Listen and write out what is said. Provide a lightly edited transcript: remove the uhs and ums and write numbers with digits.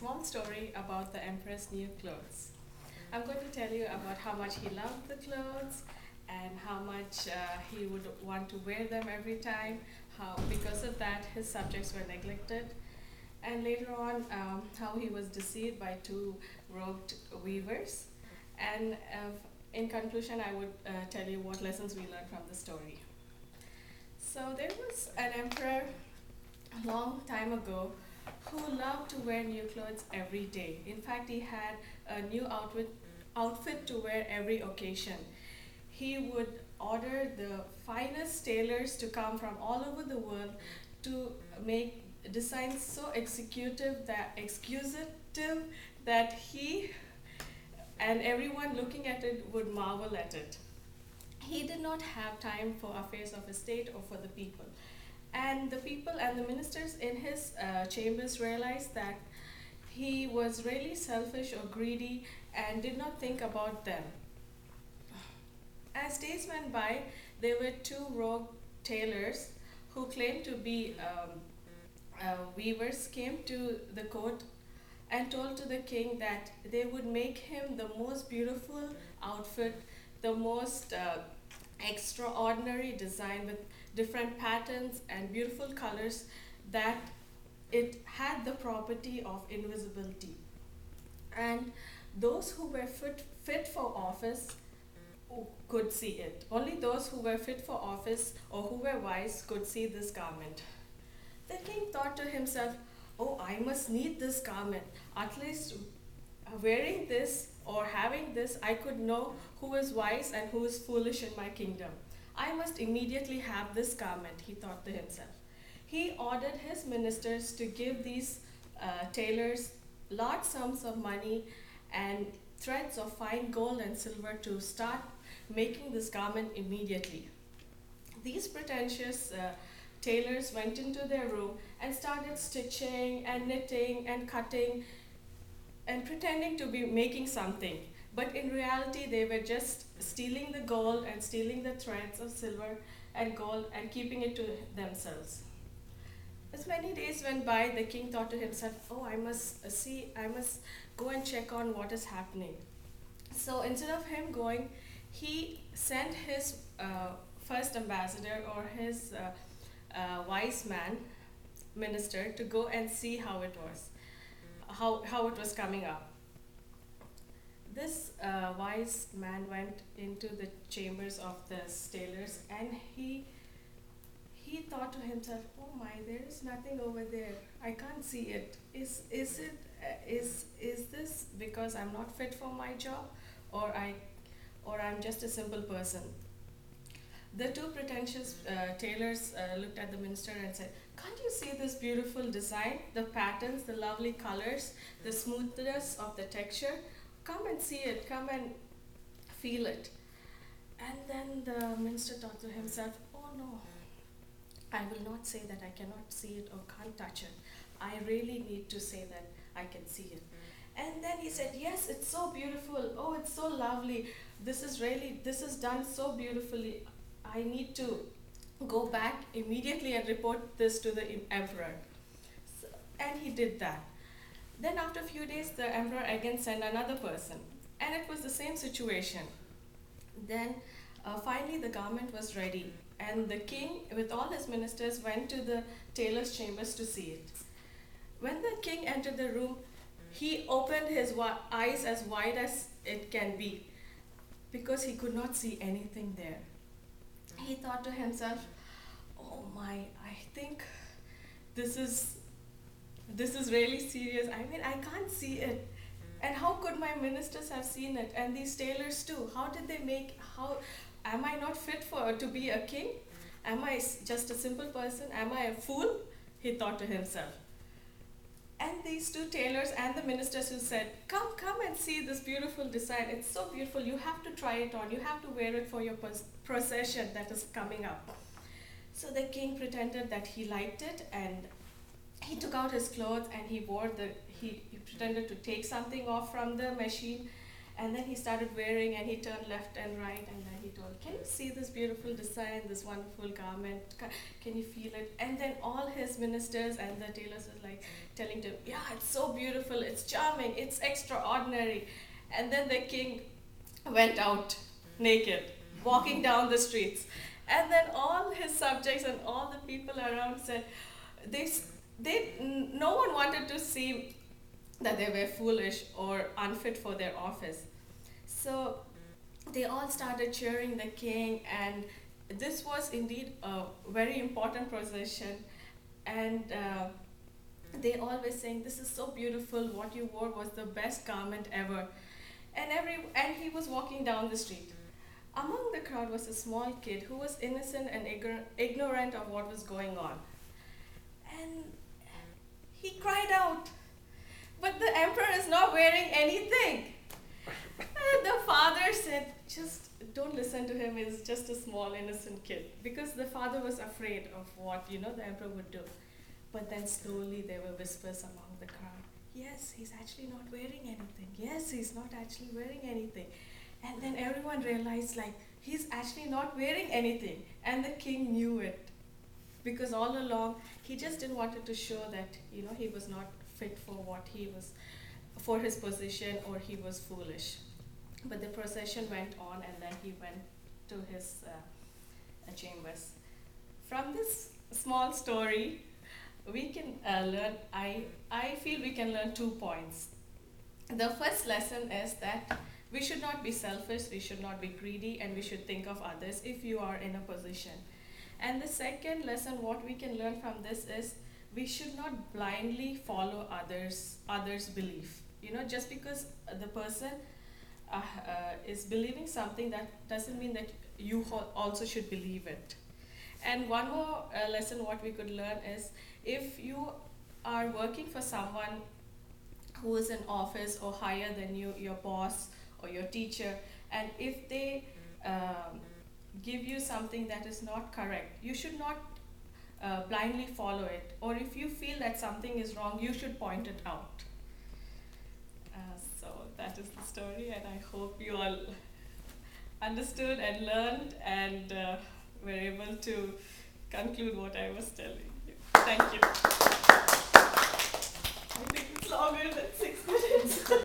small story about the emperor's new clothes. I'm going to tell you about how much he loved the clothes and how much he would want to wear them every time, how because of that his subjects were neglected, and later on how he was deceived by two rogue weavers. And in conclusion, I would tell you what lessons we learned from the story. So there was an emperor a long time ago who loved to wear new clothes every day. In fact, he had a new outfit to wear every occasion. He would order the finest tailors to come from all over the world to make designs so exquisitive that he and everyone looking at it would marvel at it. He did not have time for affairs of his state or for the people. And the people and the ministers in his chambers realized that he was really selfish or greedy and did not think about them. As days went by, there were two rogue tailors who claimed to be weavers came to the court and told to the king that they would make him the most beautiful outfit, the most extraordinary design with different patterns and beautiful colors, that it had the property of invisibility. And those who were fit for office could see it. Only those who were fit for office or who were wise could see this garment. The king thought to himself, "Oh, I must need this garment. At least wearing this or having this, I could know who is wise and who is foolish in my kingdom. I must immediately have this garment," he thought to himself. He ordered his ministers to give these tailors large sums of money and threads of fine gold and silver to start making this garment immediately. These pretentious tailors went into their room and started stitching and knitting and cutting and pretending to be making something. But in reality, they were just stealing the gold and stealing the threads of silver and gold and keeping it to themselves. As many days went by, the king thought to himself, "Oh, I must go and check on what is happening." So instead of him going, he sent his first ambassador or his wise man minister to go and see how it was coming up. This wise man went into the chambers of the tailors, and he thought to himself, "Oh my, there is nothing over there. I can't see it. Is this because I'm not fit for my job, or I'm just a simple person?" The two pretentious tailors looked at the minister and said, "Can't you see this beautiful design, the patterns, the lovely colors, the smoothness of the texture? Come and see it, come and feel it." And then the minister thought to himself, "Oh no, I will not say that I cannot see it or can't touch it. I really need to say that I can see it." And then he said, "Yes, it's so beautiful. Oh, it's so lovely. This is done so beautifully. I need to go back immediately and report this to the emperor." And he did that. Then after a few days, the emperor again sent another person, and it was the same situation. Then finally the garment was ready, and the king with all his ministers went to the tailor's chambers to see it. When the king entered the room, he opened his eyes as wide as it can be, because he could not see anything there. He thought to himself, "Oh my, I think this is really serious. I mean, I can't see it. And how could my ministers have seen it? And these tailors too. How am I not fit to be a king? Am I just a simple person? Am I a fool?" He thought to himself. And these two tailors and the ministers who said, come and see this beautiful design. It's so beautiful. You have to try it on. You have to wear it for your procession that is coming up." So the king pretended that he liked it, and he took out his clothes and he pretended to take something off from the machine, And then he started wearing, and he turned left and right, and then he told, can you see this beautiful design, this wonderful garment? Can you feel it? And then all his ministers and the tailors was like telling him, yeah, it's so beautiful, it's charming, it's extraordinary. And then the king went out naked, walking down the streets. And then all his subjects and all the people around said, no one wanted to see that they were foolish or unfit for their office. So they all started cheering the king, and this was indeed a very important procession. And they always saying, this is so beautiful, what you wore was the best garment ever. And he was walking down the street. Among the crowd was a small kid who was innocent and ignorant of what was going on. And he cried out, but the emperor is not wearing anything. And the father said, just don't listen to him, he's just a small innocent kid. Because the father was afraid of what the emperor would do. But then slowly there were whispers among the crowd. Yes, he's actually not wearing anything. Yes, he's not actually wearing anything. And then everyone realized, like, he's actually not wearing anything. And the king knew it. Because all along, he just didn't want to show that, he was not fit for what he was, for his position, or he was foolish. But the procession went on, and then he went to his chambers. From this small story, we can learn, I feel we can learn 2 points. The first lesson is that we should not be selfish, we should not be greedy, and we should think of others if you are in a position. And the second lesson, what we can learn from this is, we should not blindly follow others' belief. Just because the person is believing something, that doesn't mean that you also should believe it. And one more lesson what we could learn is, if you are working for someone who is in office or higher than you, your boss or your teacher, and if they give you something that is not correct, you should not blindly follow it. Or if you feel that something is wrong, you should point it out. So that is the story, and I hope you all understood and learned and were able to conclude what I was telling you. Thank you. I think it's longer than 6 minutes.